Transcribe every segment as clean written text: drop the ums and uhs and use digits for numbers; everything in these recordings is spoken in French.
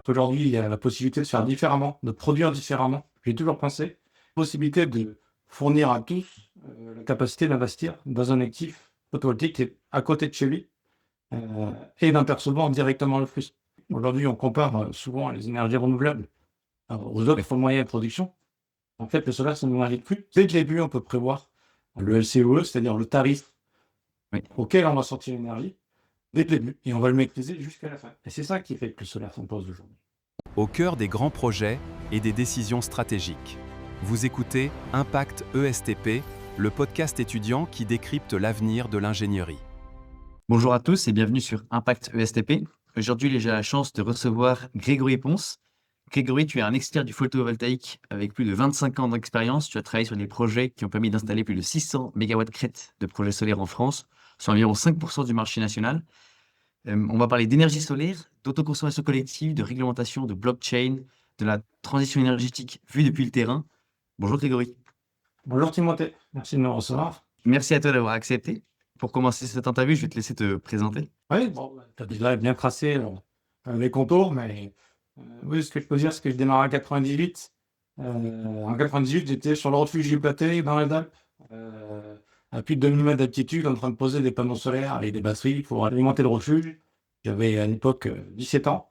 Aujourd'hui, il y a la possibilité de faire différemment, de produire différemment. J'ai toujours pensé, possibilité de fournir à tous la capacité d'investir dans un actif photovoltaïque qui est à côté de chez lui et d'en percevoir directement le flux. Aujourd'hui, on compare souvent les énergies renouvelables aux autres moyens de production. En fait, le solaire, c'est une énergie de flux. Dès le début, on peut prévoir le LCOE, c'est-à-dire le tarif auquel on va sortir l'énergie, dès le début, et on va le maîtriser jusqu'à la fin. Et c'est ça qui fait que le solaire s'impose aujourd'hui. Au cœur des grands projets et des décisions stratégiques. Vous écoutez Impact ESTP, le podcast étudiant qui décrypte l'avenir de l'ingénierie. Bonjour à tous et bienvenue sur Impact ESTP. Aujourd'hui, j'ai la chance de recevoir Grégory Ponce. Grégory, tu es un expert du photovoltaïque avec plus de 25 ans d'expérience. Tu as travaillé sur des projets qui ont permis d'installer plus de 600 MW crête de projets solaires en France, soit environ 5% du marché national. On va parler d'énergie solaire, d'autoconsommation collective, de réglementation, de blockchain, de la transition énergétique vue depuis le terrain. Bonjour Grégory. Bonjour Timothée, merci de me recevoir. Merci à toi d'avoir accepté. Pour commencer cette interview, je vais te laisser te présenter. Oui, bon, tu as déjà bien tracé les contours, mais oui, ce que je peux dire, c'est que je démarre en 98. En 98, j'étais sur le refuge du Plâté, dans les Alpes, à plus de 2000 mètres d'altitude, en train de poser des panneaux solaires et des batteries pour alimenter le refuge. J'avais à l'époque 17 ans.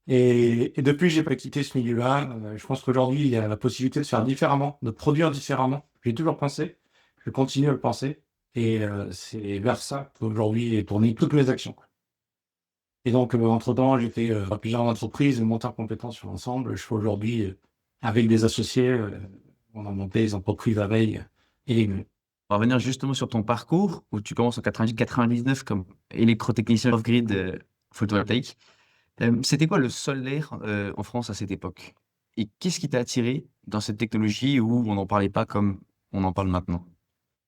Et depuis, j'ai pas quitté ce milieu-là. Je pense qu'aujourd'hui, il y a la possibilité de faire différemment, de produire différemment. J'ai toujours pensé, je continue à le penser. Et c'est vers ça qu'aujourd'hui est tourné toutes mes actions. Et donc, entre-temps, j'ai fait plusieurs entreprises, monté en compétences sur l'ensemble. Je fais aujourd'hui, avec des associés, on a monté des entreprises la veille. Et On va revenir justement sur ton parcours où tu commences en 98-99 comme électrotechnicien off-grid photovoltaïque. C'était quoi le solaire en France à cette époque? Et qu'est-ce qui t'a attiré dans cette technologie où on n'en parlait pas comme on en parle maintenant?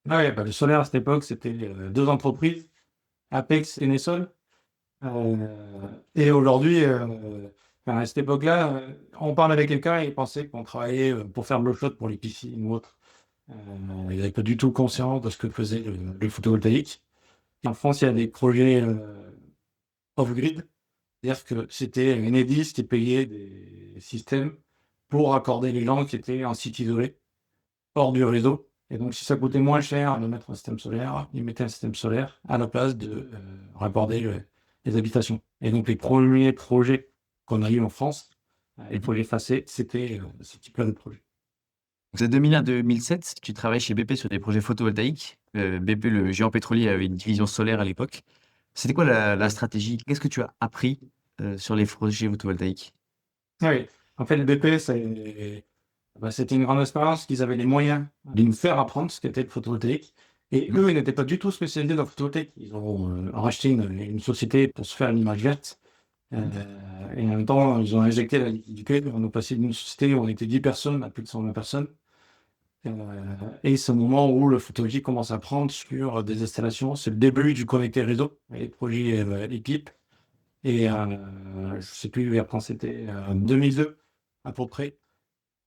ouais, le solaire à cette époque, c'était deux entreprises, Apex et Nessol. Et aujourd'hui, à cette époque-là, on parle avec quelqu'un et il pensait qu'on travaillait pour faire de l'eau chaude pour les piscines ou autre. Il n'avait pas du tout conscience de ce que faisait le photovoltaïque. Et en France, il y a des projets off-grid, c'est-à-dire que c'était Enedis qui payait des systèmes pour raccorder les gens qui étaient en site isolé, hors du réseau. Et donc, si ça coûtait moins cher de mettre un système solaire, ils mettaient un système solaire à la place de raccorder les habitations. Et donc, les premiers projets qu'on a eu en France, les projets facés, c'était ce type-là de projet. Donc, c'est 2001-2007, tu travailles chez BP sur des projets photovoltaïques. BP, le géant pétrolier, avait une division solaire à l'époque. C'était quoi la stratégie? Qu'est-ce que tu as appris sur les projets photovoltaïques? Ah oui, en fait, le BP, c'était une grande expérience qu'ils avaient les moyens de nous faire apprendre ce qu'était le photovoltaïque. Et eux, ils n'étaient pas du tout spécialisés dans le photovoltaïque. Ils ont racheté une société pour se faire une image verte. Et en même temps, ils ont injecté la liquidité. On est passé d'une société où on était 10 personnes à plus de 120 personnes. Et c'est le moment où le photovoltaïque commence à prendre sur des installations. C'est le début du connecté réseau, les projets équipe. Et je ne sais plus, après c'était 2002 à peu près.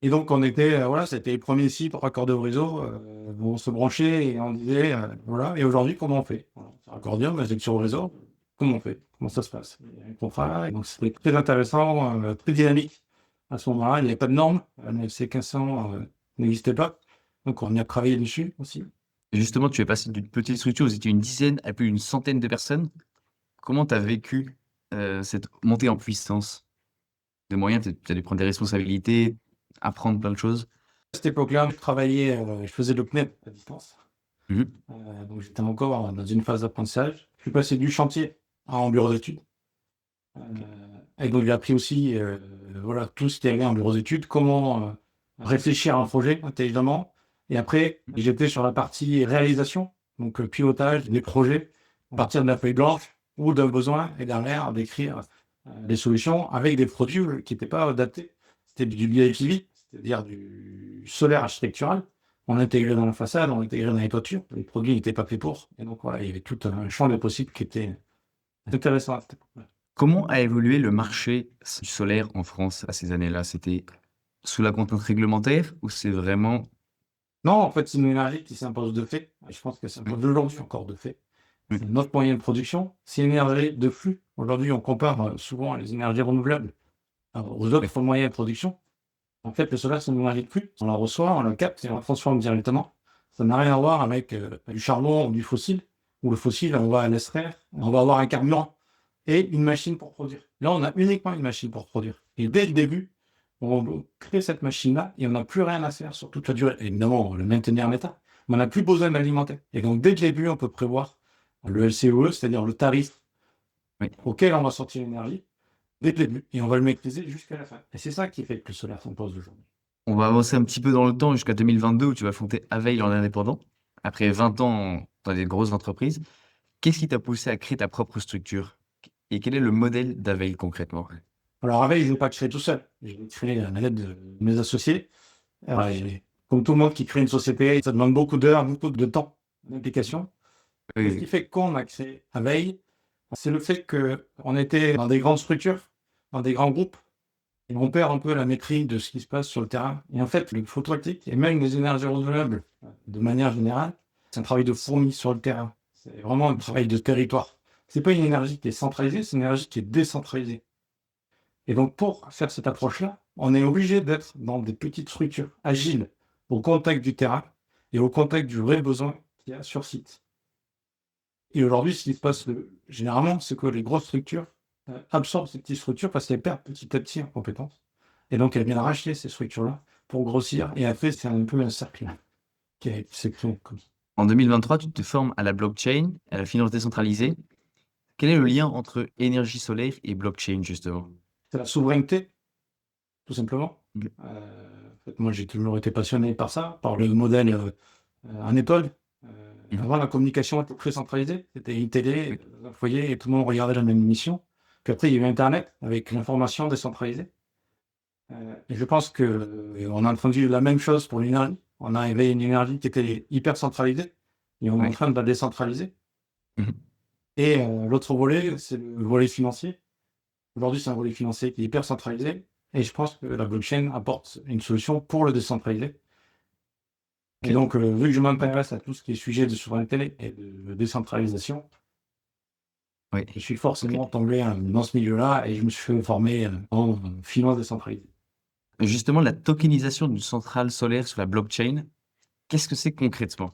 Et donc on était, voilà, c'était les premiers sites raccordés au réseau, où on se branchait et on disait, voilà, et aujourd'hui comment on fait? Voilà, c'est raccordé, on est sur le réseau, comment on fait? Comment ça se passe? Il y a un contrat, et donc c'était très intéressant, très dynamique. À ce moment-là, il n'y avait pas de normes, NFC 1500 n'existait pas, donc on y a travaillé dessus aussi. Et justement, tu es passé d'une petite structure où vous étiez une dizaine à plus d'une centaine de personnes. Comment tu as vécu cette montée en puissance de moyens? Tu as dû prendre des responsabilités, apprendre plein de choses. À cette époque-là, je travaillais, je faisais le CNEP à distance. Mhm. Donc j'étais encore dans une phase d'apprentissage. Je suis passé du chantier en bureau d'études. Et donc j'ai appris aussi voilà, tout ce qui allait en bureau d'études, comment réfléchir à un projet intelligemment. Et après, j'étais sur la partie réalisation, donc pilotage des projets, à partir de la feuille blanche ou d'un besoin, et derrière d'écrire des solutions avec des produits qui n'étaient pas adaptés. C'était du BIPV, c'est-à-dire du solaire architectural. On l'intégrait dans la façade, on l'intégrait dans les toitures. Les produits n'étaient pas faits pour. Et donc voilà, il y avait tout un champ de possibles qui était intéressant à cette époque-là. Comment a évolué le marché du solaire en France à ces années-là? C'était sous la contrainte réglementaire ou c'est vraiment... Non, en fait, c'est une énergie qui s'impose de fait. Et je pense que ça s'impose aujourd'hui encore de fait. C'est notre moyen de production. C'est une énergie de flux. Aujourd'hui, on compare souvent les énergies renouvelables aux autres moyens de production. En fait, le solaire, c'est une énergie de flux. On la reçoit, on la capte et on la transforme directement. Ça n'a rien à voir avec du charbon ou du fossile, où le fossile, on va l'extraire, on va avoir un carburant et une machine pour produire. Là, on a uniquement une machine pour produire. Et dès le début, on crée cette machine-là et on n'a plus rien à faire sur toute la durée. Évidemment, le maintenir en état, mais on n'a plus besoin de l'alimenter. Et donc, dès le début, on peut prévoir le LCOE, c'est-à-dire le tarif auquel on va sortir l'énergie, dès le début. Et on va le maîtriser jusqu'à la fin. Et c'est ça qui fait que le solaire s'impose aujourd'hui. On va avancer un petit peu dans le temps jusqu'à 2022 où tu vas fonder Aveil en indépendant. Après 20 ans dans des grosses entreprises, qu'est-ce qui t'a poussé à créer ta propre structure? Et quel est le modèle d'Aveil concrètement? Alors, Aveil, je ne l'ai pas créé tout seul. Je l'ai créé à l'aide de mes associés. Comme tout le monde qui crée une société, ça demande beaucoup d'heures, beaucoup de temps d'implication. Ce qui fait qu'on a créé Aveil, c'est le fait qu'on était dans des grandes structures, dans des grands groupes, et on perd un peu la maîtrise de ce qui se passe sur le terrain. Et en fait, le photovoltaïque et même les énergies renouvelables, de manière générale, c'est un travail de fourmi sur le terrain. C'est vraiment un travail de territoire. C'est pas une énergie qui est centralisée, c'est une énergie qui est décentralisée. Et donc, pour faire cette approche-là, on est obligé d'être dans des petites structures agiles, au contact du terrain et au contact du vrai besoin qu'il y a sur site. Et aujourd'hui, ce qui se passe généralement, c'est que les grosses structures absorbent ces petites structures parce qu'elles perdent petit à petit en compétences. Et donc, elles viennent racheter ces structures-là pour grossir. Et après, c'est un peu un cercle qui s'est créé comme ça. En 2023, tu te formes à la blockchain, à la finance décentralisée. Quel est le lien entre énergie solaire et blockchain, justement? C'est la souveraineté, tout simplement. Ok. En fait, moi, j'ai toujours été passionné par ça, par le modèle en école. Avant, la communication était très centralisée. C'était une télé, un foyer, et tout le monde regardait la même émission. Puis après, il y a eu Internet, avec l'information décentralisée. Et je pense qu'on a entendu la même chose pour l'énergie. On a éveillé une énergie qui était hyper centralisée, et on est en train de la décentraliser. Mhm. Et l'autre volet, c'est le volet financier. Aujourd'hui, c'est un volet financier qui est hyper centralisé. Et je pense que la blockchain apporte une solution pour le décentraliser. Et donc, vu que je m'intéresse à tout ce qui est sujet de souveraineté et de décentralisation, je suis forcément tombé dans ce milieu-là et je me suis fait former en finance décentralisée. Justement, la tokenisation d'une centrale solaire sur la blockchain, qu'est-ce que c'est concrètement?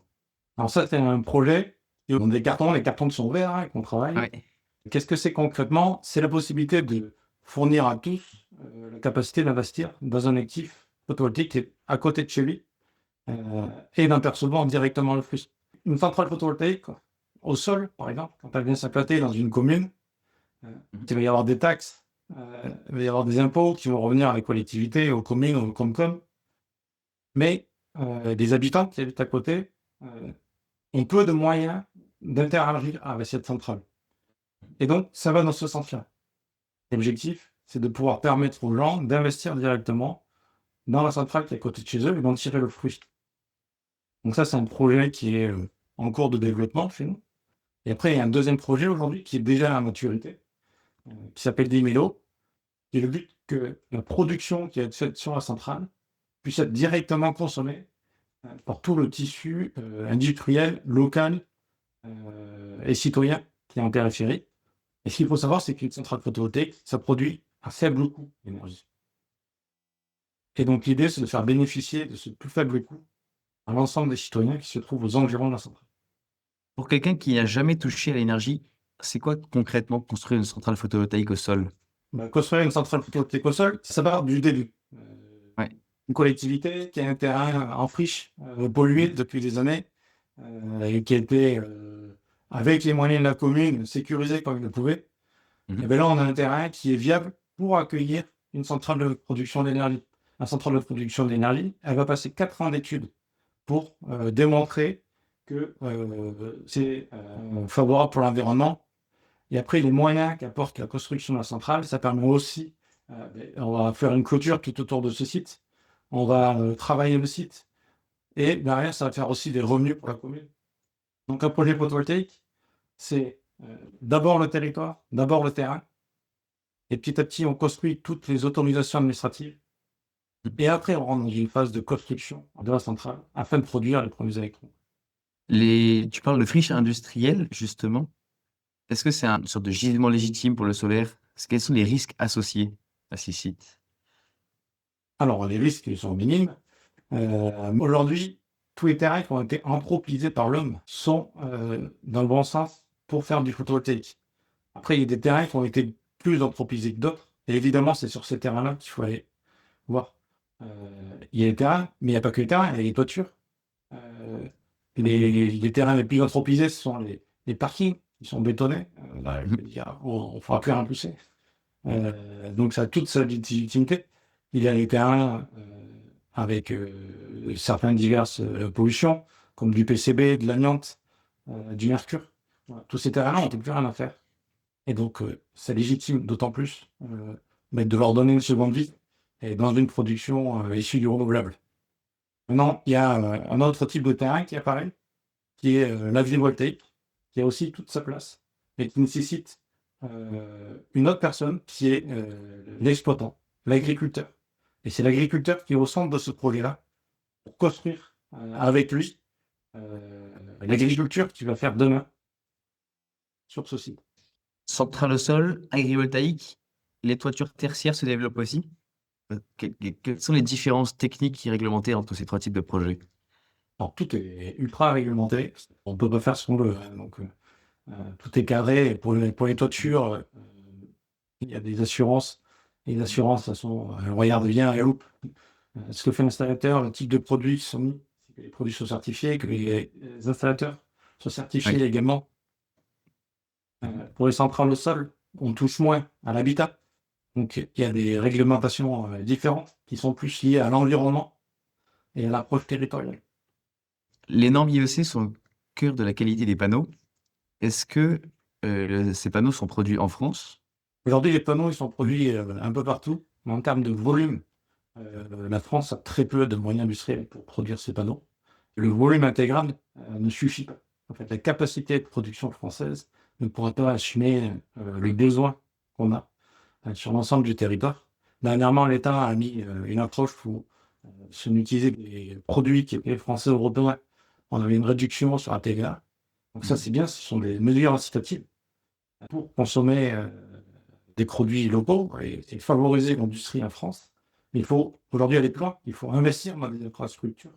Alors ça, c'est un projet. On a des cartons, les cartons sont verts hein, qu'on travaille. Ouais. Qu'est-ce que c'est concrètement? C'est la possibilité de fournir à tous la capacité d'investir dans un actif photovoltaïque qui est à côté de chez lui et d'en percevoir directement le flux. Une centrale photovoltaïque au sol, par exemple, quand elle vient s'implanter dans une commune, il va y avoir des taxes, il va y avoir des impôts qui vont revenir à les collectivités, aux communes, aux Comcom. Mais les habitants qui habitent à côté ont peu de moyens d'interagir avec cette centrale. Et donc, ça va dans ce sens-là. L'objectif, c'est de pouvoir permettre aux gens d'investir directement dans la centrale qui est à côté de chez eux et d'en tirer le fruit. Donc ça, c'est un projet qui est en cours de développement chez nous. Et après, il y a un deuxième projet aujourd'hui qui est déjà à maturité, qui s'appelle Dimelo. Et le but que la production qui est faite sur la centrale puisse être directement consommée par tout le tissu industriel, local et citoyen qui est en périphérie. Et ce qu'il faut savoir, c'est qu'une centrale photovoltaïque, ça produit un faible coût d'énergie. Et donc l'idée, c'est de faire bénéficier de ce plus faible coût à l'ensemble des citoyens qui se trouvent aux environs de la centrale. Pour quelqu'un qui n'a jamais touché à l'énergie, c'est quoi concrètement construire une centrale photovoltaïque au sol? Construire une centrale photovoltaïque au sol, ça part du début. Une collectivité qui a un terrain en friche, pollué depuis des années, et qui a été, avec les moyens de la commune, sécurisé comme il le pouvait. Et bien là, on a un terrain qui est viable pour accueillir une centrale de production d'énergie. La centrale de production d'énergie, elle va passer 4 ans d'études pour démontrer que c'est favorable pour l'environnement. Et après, les moyens qu'apporte la construction de la centrale, ça permet aussi, on va faire une clôture tout autour de ce site, on va travailler le site, et derrière, ça va faire aussi des revenus pour la commune. Donc un projet photovoltaïque, c'est d'abord le territoire, d'abord le terrain, et petit à petit, on construit toutes les autorisations administratives, et après, on rentre dans une phase de construction de la centrale afin de produire les premiers électrons. Tu parles de friche industrielle, justement. Est-ce que c'est une sorte de gisement légitime pour le solaire? Quels sont les risques associés à 6 sites? Alors, les risques, ils sont minimes. Aujourd'hui, tous les terrains qui ont été anthropisés par l'homme sont dans le bon sens pour faire du photovoltaïque. Après, il y a des terrains qui ont été plus anthropisés que d'autres. Et évidemment, c'est sur ces terrains-là qu'il faut aller voir. Il y a les terrains, mais il n'y a pas que les terrains, il y a les toitures. Les terrains les plus anthropisés, ce sont les parkings qui sont bétonnés. Là, je veux dire, on ne fera plus rien pousser. Donc, ça a toute sa légitimité. Il y a les terrains avec certaines diverses pollutions, comme du PCB, de l'amiante, du mercure. Voilà. Tous ces terrains-là, on n'a plus rien à faire. Et donc, c'est légitime d'autant plus mais de leur donner une seconde vie et dans une production issue du renouvelable. Maintenant, il y a un autre type de terrain qui apparaît, qui est l'agrivoltaïque, qui a aussi toute sa place, et qui nécessite une autre personne qui est l'exploitant, l'agriculteur. Et c'est l'agriculteur qui est au centre de ce projet-là, pour construire avec lui l'agriculture qu'il va faire demain sur ce site. Centrale au sol, agrivoltaïque, les toitures tertiaires se développent aussi? Quelles sont les différences techniques et réglementaires entre ces 3 types de projets? Alors, tout est ultra réglementé, on ne peut pas faire ce qu'on veut, hein, donc tout est cadré. Et pour les toitures, il y a des assurances. Et les assurances, elles regardent bien et loupe ce que fait l'installateur, le type de produits qui sont mis, que les produits soient certifiés, que les installateurs soient certifiés Oui. également. Pour les centrales au sol, on touche moins à l'habitat. Donc, il y a des réglementations différentes qui sont plus liées à l'environnement et à l'approche territoriale. Les normes IEC sont au cœur de la qualité des panneaux. Est-ce que ces panneaux sont produits en France? Aujourd'hui, les panneaux, ils sont produits un peu partout, mais en termes de volume, la France a très peu de moyens industriels pour produire ces panneaux. Le volume intégral ne suffit pas. En fait, la capacité de production française ne pourra pas assumer les besoins qu'on a sur l'ensemble du territoire. Dernièrement, l'État a mis une approche pour utiliser des produits qui étaient français européens. On avait une réduction sur la TVA. Donc ça, c'est bien, ce sont des mesures incitatives pour consommer des produits locaux et favoriser l'industrie en France. Mais il faut aujourd'hui aller plus loin. Il faut investir dans des infrastructures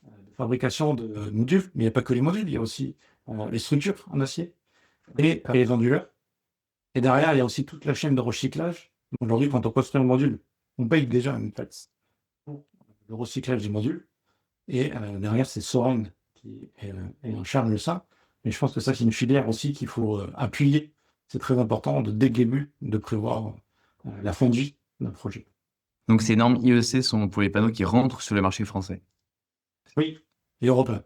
de fabrication de modules. Mais il n'y a pas que les modules, il y a aussi les structures en acier et les onduleurs. Et derrière, il y a aussi toute la chaîne de recyclage. Aujourd'hui, quand on construit un module, on paye déjà une taxe pour le recyclage du module. Et derrière, c'est Soren qui est en charge de ça. Mais je pense que ça, c'est une filière aussi qu'il faut appuyer. C'est très important dès le début de prévoir la fin de vie d'un projet. Donc ces normes IEC sont pour les panneaux qui rentrent sur le marché français? Oui, et européen.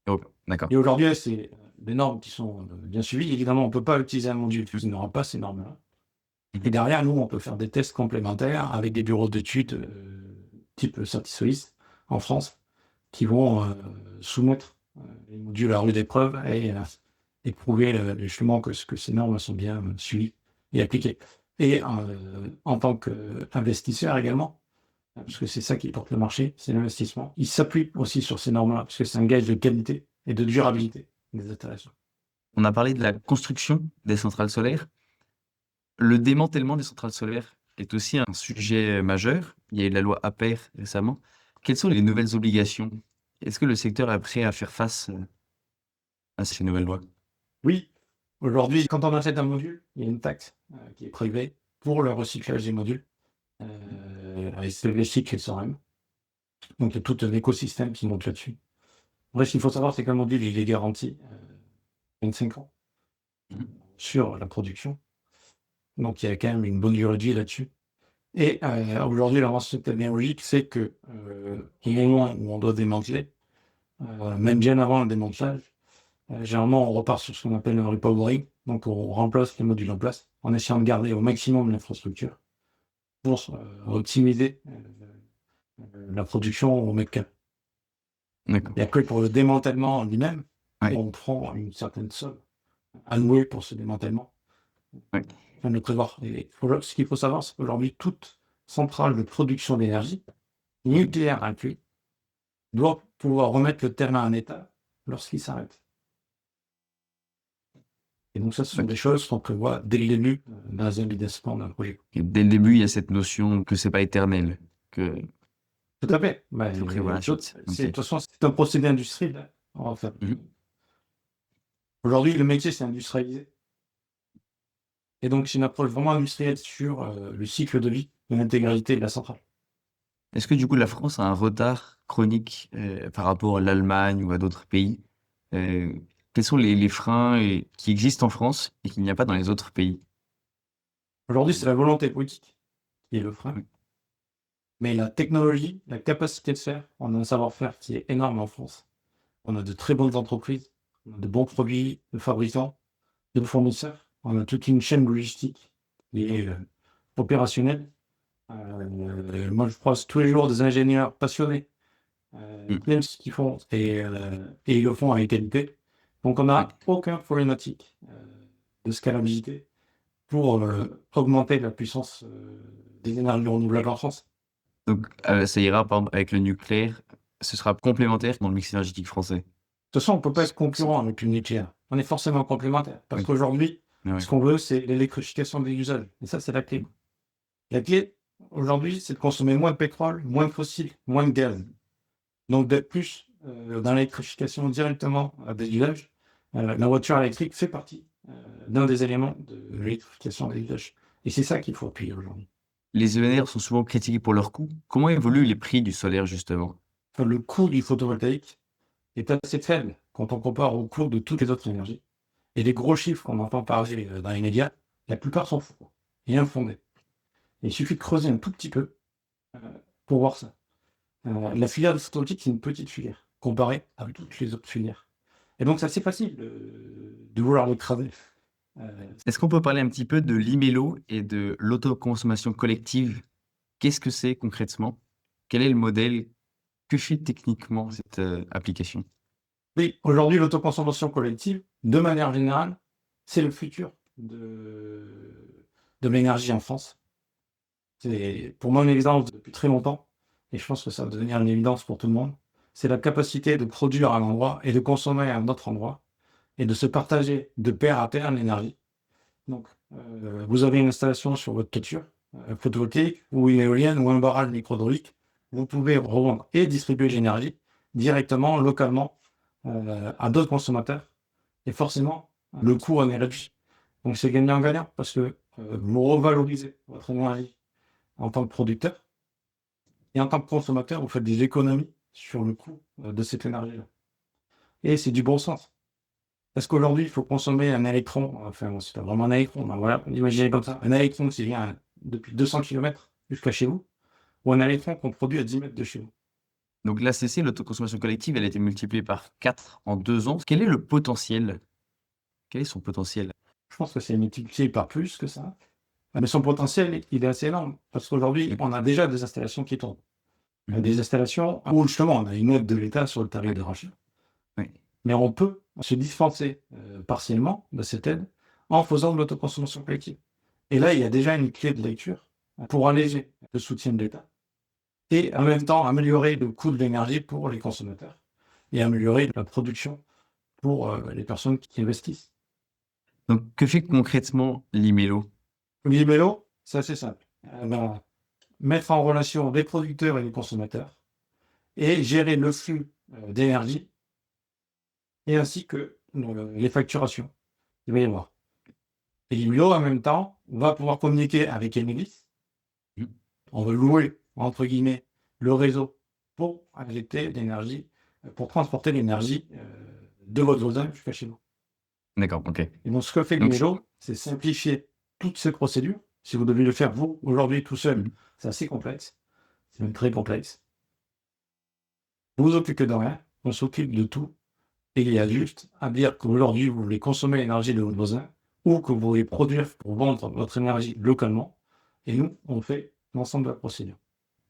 Européen, d'accord. Et aujourd'hui, c'est des normes qui sont bien suivies. Évidemment, on ne peut pas utiliser un module qui n'aura pas ces normes-là. Et derrière, nous, on peut faire des tests complémentaires avec des bureaux d'études type Certisolis en France qui vont soumettre les modules à rude épreuve et prouver justement que ces normes sont bien suivies et appliquées. Et en tant qu'investisseur également, parce que c'est ça qui porte le marché, c'est l'investissement. Il s'appuie aussi sur ces normes-là, parce que c'est un gage de qualité et de durabilité des installations. On a parlé de la construction des centrales solaires. Le démantèlement des centrales solaires est aussi un sujet majeur. Il y a eu la loi APER récemment. Quelles sont les nouvelles obligations? Est-ce que le secteur est prêt à faire face à ces nouvelles lois? Oui, aujourd'hui, quand on achète un module, il y a une taxe qui est prélevée pour le recyclage des modules. Et c'est le cycle et le SOREM. Donc il y a tout un écosystème qui monte là-dessus. Bref, ce qu'il faut savoir, c'est qu'un module, il est garanti 25 ans sur la production. Donc il y a quand même une bonne durée de vie là-dessus. Et aujourd'hui, l'avancée technologique, c'est que au moment où on doit démanteler, même bien avant le démantelage, généralement on repart sur ce qu'on appelle un repowering. Donc on remplace les modules en place en essayant de garder au maximum l'infrastructure pour optimiser la production au mètre carré. D'accord. Et après, pour le démantèlement lui-même, Ouais. on prend une certaine somme allouée pour ce démantèlement. Ouais. Afin de le prévoir. Et ce qu'il faut savoir, c'est qu'aujourd'hui, toute centrale de production d'énergie, nucléaire inclus, doit pouvoir remettre le terrain en état lorsqu'il s'arrête. Et donc ça, ce sont Ok. des choses qu'on prévoit dès le début dans un business plan d'un projet. Et dès le début, il y a cette notion que c'est pas éternel, que Tout à fait. Bah, faut prévoir la suite. de Ok. toute façon, c'est un procédé industriel, hein, en fait. Mhm. Aujourd'hui, le métier, c'est industrialisé. Et donc, c'est une approche vraiment industrielle sur le cycle de vie de l'intégralité de la centrale. Est-ce que du coup la France a un retard chronique par rapport à l'Allemagne ou à d'autres pays? Euh, Quels sont les freins qui existent en France et qu'il n'y a pas dans les autres pays? Aujourd'hui, c'est la volonté politique qui est le frein. Oui. Mais la technologie, la capacité de faire, on a un savoir-faire qui est énorme en France. On a de très bonnes entreprises, on a de bons produits, de fabricants, de fournisseurs. On a toute une chaîne logistique qui est opérationnelle. Moi, je croise tous les jours des ingénieurs passionnés qui aiment ce qu'ils font et ils le font avec qualité. Donc, on n'a aucune problématique de scalabilité pour augmenter la puissance des énergies renouvelables en France. Donc ça ira par exemple avec le nucléaire, ce sera complémentaire dans le mix énergétique français. De toute façon, on ne peut pas être concurrent avec le nucléaire. On est forcément complémentaire. Parce Oui. qu'aujourd'hui, Ah ouais. ce qu'on veut, c'est l'électrification des usages. Et ça, c'est la clé. La clé, aujourd'hui, c'est de consommer moins de pétrole, moins de fossiles, moins de gaz. Donc, d'être plus dans l'électrification directement des usages. La voiture électrique fait partie d'un des éléments de l'électrification des usages. Et c'est ça qu'il faut appuyer aujourd'hui. Les ENR sont souvent critiqués pour leurs coûts. Comment évoluent les prix du solaire justement? Enfin, le coût du photovoltaïque est assez faible quand on compare au coût de toutes les autres énergies. Et les gros chiffres qu'on entend parler dans les médias, la plupart sont faux et infondés. Il suffit de creuser un tout petit peu pour voir ça. La filière de photovoltaïque, c'est une petite filière comparée à toutes les autres filières. Et donc, c'est assez facile de vouloir l'écraser. Est-ce qu'on peut parler un petit peu de l'IMELO et de l'autoconsommation collective? Qu'est-ce que c'est concrètement? Quel est le modèle? Que fait techniquement cette application? Oui, aujourd'hui, l'autoconsommation collective, de manière générale, c'est le futur de l'énergie en France. C'est pour moi une évidence depuis très longtemps, et je pense que ça va devenir une évidence pour tout le monde. C'est la capacité de produire à un endroit et de consommer à un autre endroit, et de se partager de pair à pair l'énergie. Donc, vous avez une installation sur votre toiture photovoltaïque, ou une éolienne, ou un barrage micro-hydraulique. Vous pouvez revendre et distribuer l'énergie directement, localement, à d'autres consommateurs. Et forcément, le coût en est réduit. Donc, c'est gagnant-gagnant, parce que vous revalorisez votre énergie en tant que producteur, et en tant que consommateur, vous faites des économies sur le coût de cette énergie-là. Et c'est du bon sens. Parce qu'aujourd'hui, il faut consommer un électron, enfin, bon, c'est pas vraiment un électron, mais voilà, imaginez comme ça, un électron qui vient depuis 200 km jusqu'à chez vous, ou un électron qu'on produit à 10 mètres de chez vous. Donc l'ACC, l'autoconsommation collective, elle a été multipliée par 4 en 2 ans. Quel est le potentiel? Quel est son potentiel? Je pense que c'est multiplié par plus que ça. Mais son potentiel, il est assez énorme. Parce qu'aujourd'hui, on a déjà des installations qui tournent. Des installations où justement, on a une aide de l'État sur le tarif de rachat. Oui. Mais on peut se dispenser partiellement de cette aide en faisant de l'autoconsommation collective. Et là, il y a déjà une clé de lecture pour alléger le soutien de l'État et en même temps améliorer le coût de l'énergie pour les consommateurs et améliorer la production pour les personnes qui investissent. Donc que fait concrètement l'IMELO? L'IMELO, c'est assez simple. Mettre en relation les producteurs et les consommateurs et gérer le flux d'énergie et ainsi que les facturations. Il va y avoir. Et l'IMELO, en même temps, va pouvoir communiquer avec Enedis. On va louer, entre guillemets, le réseau pour injecter l'énergie, pour transporter l'énergie de votre voisin jusqu'à chez vous. D'accord, ok. Et donc, ce que fait Donc, l'IMELO, c'est simplifier toutes ces procédures. Si vous devez le faire, vous, aujourd'hui, tout seul, c'est assez complexe. C'est même très complexe. Vous vous occupez de rien, on s'occupe de tout. Et il y a juste à dire qu'aujourd'hui, vous voulez consommer l'énergie de votre voisin ou que vous voulez produire pour vendre votre énergie localement. Et nous, on fait l'ensemble de la procédure.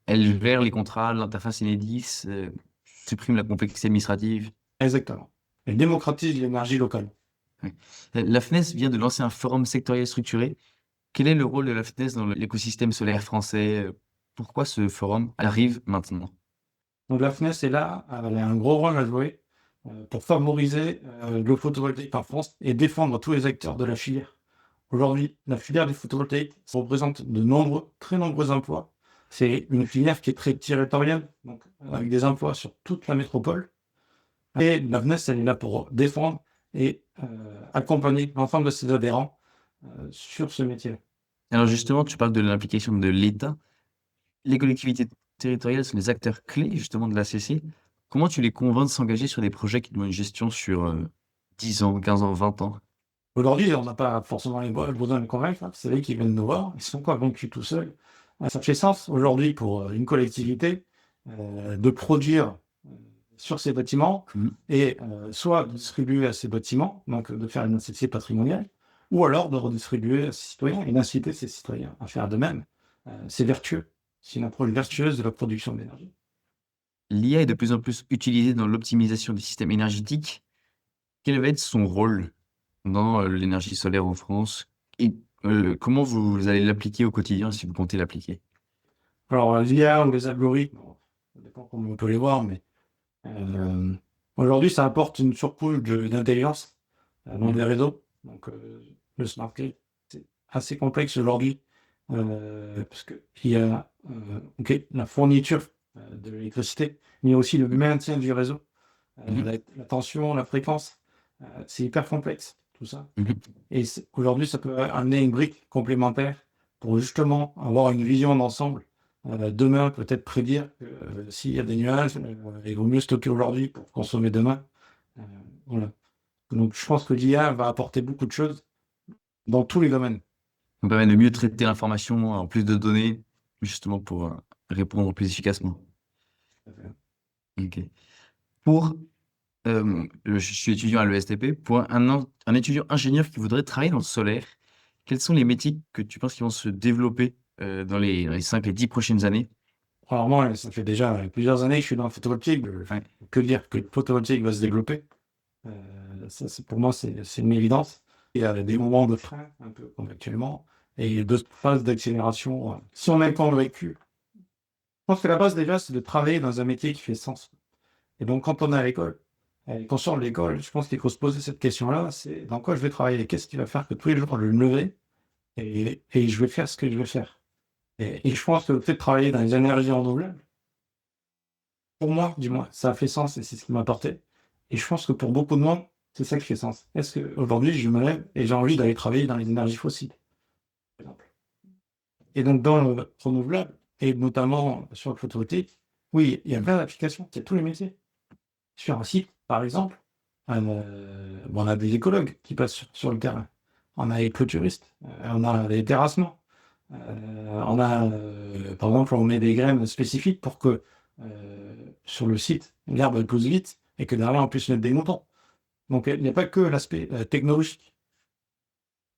elle gère les contrats, l'interface Enedis, supprime la complexité administrative. Exactement. Elle démocratise l'énergie locale. La FNES vient de lancer un forum sectoriel structuré. Quel est le rôle de la FNES dans l'écosystème solaire français? Pourquoi ce forum arrive maintenant? Donc la FNES est là, elle a un gros rôle à jouer pour favoriser le photovoltaïque en France et défendre tous les acteurs de la filière. Aujourd'hui, la filière du photovoltaïque représente très nombreux emplois. C'est une filière qui est très territoriale, donc avec des emplois sur toute la métropole. Et la FNES, elle est là pour défendre et accompagner l'ensemble de ses adhérents sur ce métier. Alors justement, tu parles de l'implication de l'État. Les collectivités territoriales sont des acteurs clés justement de l'ACC. Comment tu les convaincs de s'engager sur des projets qui demandent une gestion sur 10 ans, 15 ans, 20 ans? Aujourd'hui, on n'a pas forcément besoin de les convaincre, hein. C'est eux qui viennent nous voir, ils sont convaincus tout seuls. Ça fait sens aujourd'hui pour une collectivité de produire sur ces bâtiments et soit de distribuer à ces bâtiments, donc de faire une incité patrimoniale, ou alors de redistribuer à ses citoyens et d'inciter ses citoyens à faire de même. C'est vertueux, c'est une approche vertueuse de la production d'énergie. L'IA est de plus en plus utilisée dans l'optimisation des systèmes énergétiques. Quel va être son rôle dans l'énergie solaire en France? Et comment vous allez l'appliquer au quotidien si vous comptez l'appliquer? Alors, l'IA ou les algorithmes, ça dépend comment on peut les voir, mais aujourd'hui, ça apporte une surcouche d'intelligence dans les réseaux. Donc, le smart grid, c'est assez complexe aujourd'hui parce qu'il y a la fourniture de l'électricité, mais aussi le maintien du réseau, la tension, la fréquence. C'est hyper complexe, tout ça. Et aujourd'hui, ça peut amener une brique complémentaire pour justement avoir une vision d'ensemble. Demain, peut-être prédire que s'il y a des nuages, il vaut mieux stocker aujourd'hui pour consommer demain. Voilà. Donc, je pense que l'IA va apporter beaucoup de choses dans tous les domaines. Ça permet de mieux traiter l'information en plus de données, justement pour répondre plus efficacement. Ok. Je suis étudiant à l'ESTP. Pour un étudiant ingénieur qui voudrait travailler dans le solaire, quels sont les métiers que tu penses qui vont se développer dans les 5 et 10 prochaines années? Alors moi, ça fait déjà plusieurs années que je suis dans le photovoltaïque. Que dire que le photovoltaïque va se développer? Pour moi, c'est une évidence. Il y a des moments de frein, un peu comme actuellement, et deux phases d'accélération. Si on a le temps de vécu, je pense que la base déjà, c'est de travailler dans un métier qui fait sens. Et donc, quand on est à l'école, quand on sort de l'école, je pense qu'il faut se poser cette question-là, c'est dans quoi je vais travailler? Qu'est-ce qui va faire que tous les jours, je vais me lever et je vais faire ce que je veux faire? Et je pense que le fait de travailler dans les énergies renouvelables, pour moi, du moins, ça a fait sens et c'est ce qui m'a apporté. Et je pense que pour beaucoup de monde, c'est ça qui fait sens. Est-ce qu'aujourd'hui, je me lève et j'ai envie d'aller travailler dans les énergies fossiles, par exemple? Et donc, dans le renouvelable, et notamment sur le photovoltaïque, oui, il y a plein d'applications, il y a tous les métiers. Sur un site, par exemple, on a des écologues qui passent sur le terrain. On a des clôturistes, on a des terrassements. On a, par exemple, on met des graines spécifiques pour que sur le site, l'herbe elle pousse vite et que derrière on puisse mettre des moutons. Donc il n'y a pas que l'aspect technologique.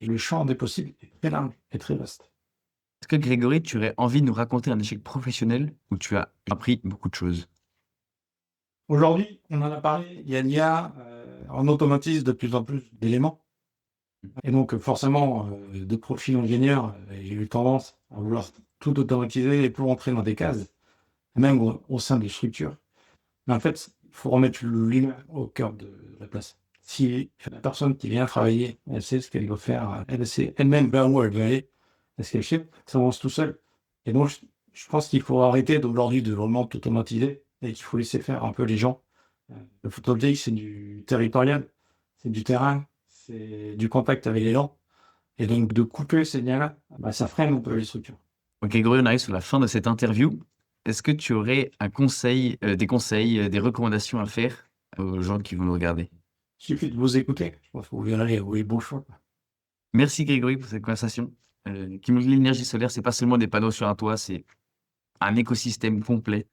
Et le champ des possibles est très large et très vaste. Est-ce que Grégory, tu aurais envie de nous raconter un échec professionnel où tu as appris beaucoup de choses? Aujourd'hui, on en a parlé, il y a l'IA, on automatise de plus en plus d'éléments. Et donc, forcément, de profil ingénieur, j'ai eu tendance à vouloir tout automatiser et tout rentrer dans des cases, même au sein des structures. Mais en fait, il faut remettre l'humain au cœur de la place. Si la personne qui vient travailler, elle sait ce qu'elle doit faire, elle sait elle-même vers où elle veut aller, est-ce qu'elle sait, ça avance tout seul. Et donc, je pense qu'il faut arrêter d'aujourd'hui de vraiment tout automatiser et qu'il faut laisser faire un peu les gens. Le photovoltaïque, c'est du territorial, c'est du terrain, c'est du contact avec les gens. Et donc, de couper ces liens-là, ça freine un peu les structures. Ok, Grégory, on arrive sur la fin de cette interview. Est-ce que tu aurais des conseils, des recommandations à faire aux gens qui vont nous regarder? Il suffit de vous écouter. Je pense que vous verrez où est le bon choix. Merci Grégory pour cette conversation. Qui montre que l'énergie solaire, c'est pas seulement des panneaux sur un toit, c'est un écosystème complet.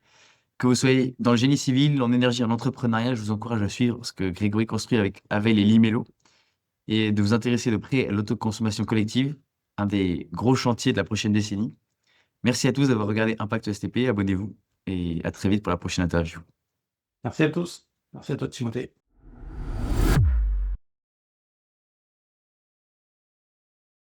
Que vous soyez dans le génie civil, en énergie, en entrepreneuriat, je vous encourage à suivre ce que Grégory construit avec Avel et Limello et de vous intéresser de près à l'autoconsommation collective, un des gros chantiers de la prochaine décennie. Merci à tous d'avoir regardé Impact ESTP, abonnez-vous et à très vite pour la prochaine interview. Merci à tous. Merci à toi, Timothée.